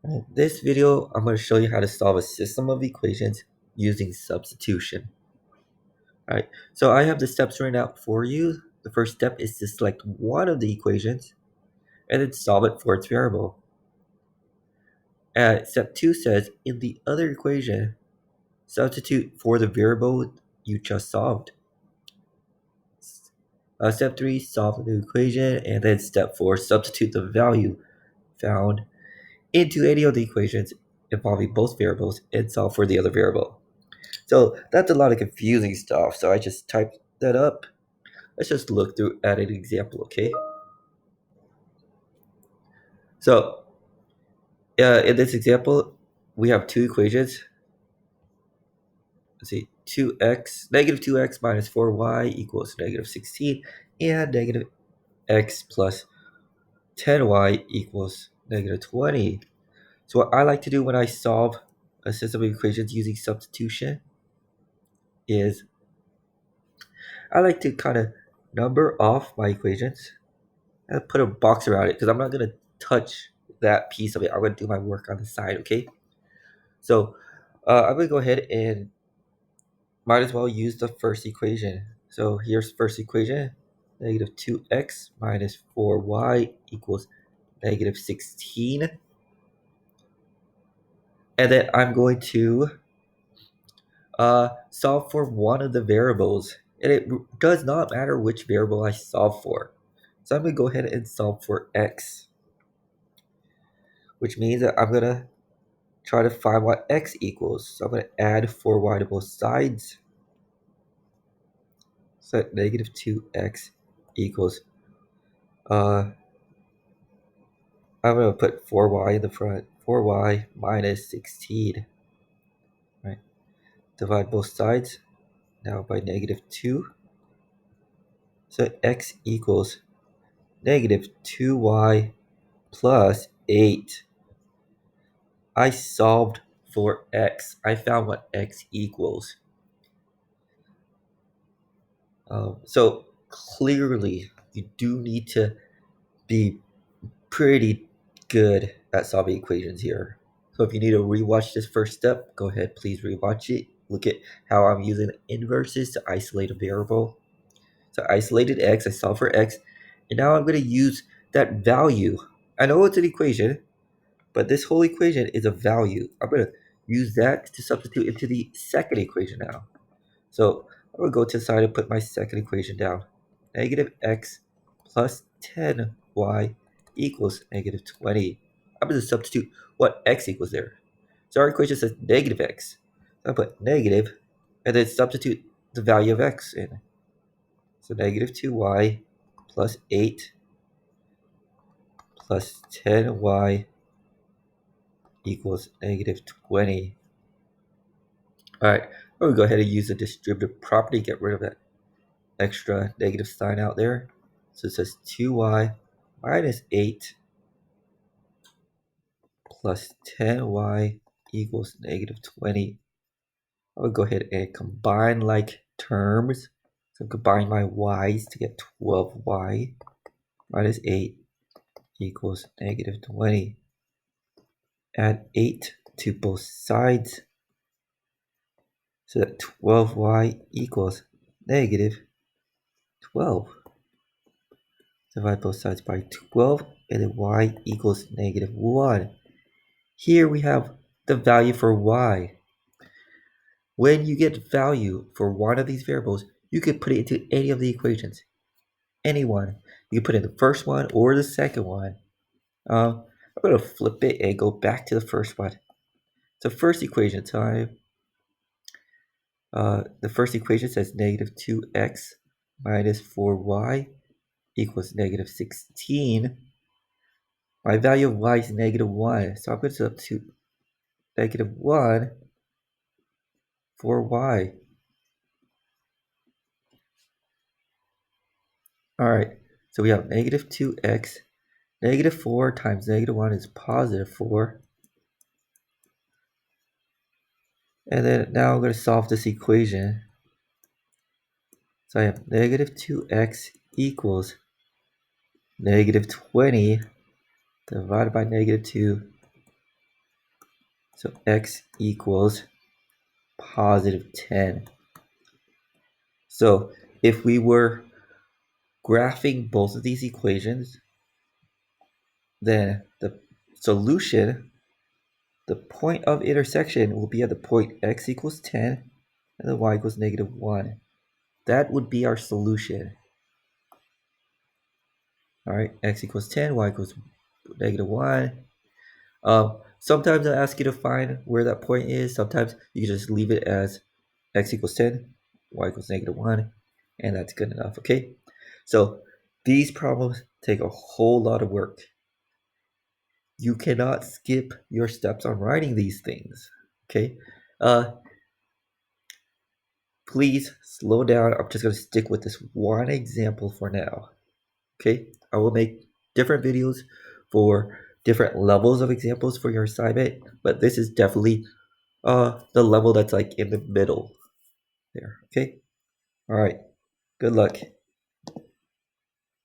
In this video, I'm going to show you how to solve a system of equations using substitution. Alright, so I have the steps written out for you. The first step is to select one of the equations and then solve it for its variable. Step 2 says, in the other equation, substitute for the variable you just solved. Step 3, solve the new equation, and then step 4, substitute the value found into any of the equations involving both variables and solve for the other variable. So that's a lot of confusing stuff. So I just typed that up. Let's just look through at an example, okay? So in this example, we have two equations. Let's see, negative 2x minus 4y equals negative 16, and negative x plus 10y equals negative 20. So what I like to do when I solve a system of equations using substitution is I like to kind of number off my equations and put a box around it because I'm not going to touch that piece of it. I'm going to do my work on the side, okay? So I'm going to go ahead and might as well use the first equation. So here's first equation, negative 2x minus 4y equals negative 16. And then I'm going to solve for one of the variables. And it does not matter which variable I solve for. So I'm going to go ahead and solve for x, which means that I'm going to try to find what x equals. So I'm going to add 4y to both sides. So that negative 2x equals, I'm going to put 4y in the front. 4y minus 16. Right. Divide both sides now by negative 2. So x equals negative 2y plus 8. I solved for x. I found what x equals. So clearly, you do need to be pretty good at solving equations here. So if you need to rewatch this first step, go ahead, please rewatch it. Look at how I'm using inverses to isolate a variable. So I isolated x, I solved for x, and now I'm going to use that value. I know it's an equation, but this whole equation is a value. I'm going to use that to substitute into the second equation now. So I'm going to go to the side and put my second equation down. Negative x plus 10y equals negative 20. I'm going to substitute what x equals there. So our equation says negative x. So I put negative and then substitute the value of x in. So negative 2y plus 8 plus 10y equals negative 20. All right, I'm going to go ahead and use the distributive property, get rid of that extra negative sign out there. So it says 2y minus 8 plus 10y equals negative 20. I will go ahead and combine like terms. So combine my y's to get 12y minus 8 equals negative 20. Add 8 to both sides. So that 12y equals negative 12. Divide both sides by 12, and then y equals negative 1. Here we have the value for y. When you get value for one of these variables, you can put it into any of the equations. Any one. You can put in the first one or the second one. I'm going to flip it and go back to the first one. So first equation time. The first equation says negative 2x minus 4y equals negative 16. My value of y is negative 1. So I'm going to substitute negative 1 for y. Alright, so we have negative 2x. Negative 4 times negative 1 is positive 4. And then now I'm going to solve this equation. So I have negative 2x equals negative 20 divided by negative 2 So x equals positive 10. So if we were graphing both of these equations, then the solution, the point of intersection, will be at the point x equals 10 and then y equals negative 1. That would be our solution. All right, x equals 10, y equals negative 1. Sometimes I ask you to find where that point is. Sometimes you can just leave it as x equals 10, y equals negative 1, and that's good enough, okay? So these problems take a whole lot of work. You cannot skip your steps on writing these things, okay? Please slow down. I'm just going to stick with this one example for now, okay? I will make different videos for different levels of examples for your assignment, but this is definitely the level that's like in the middle there, okay? All right, good luck.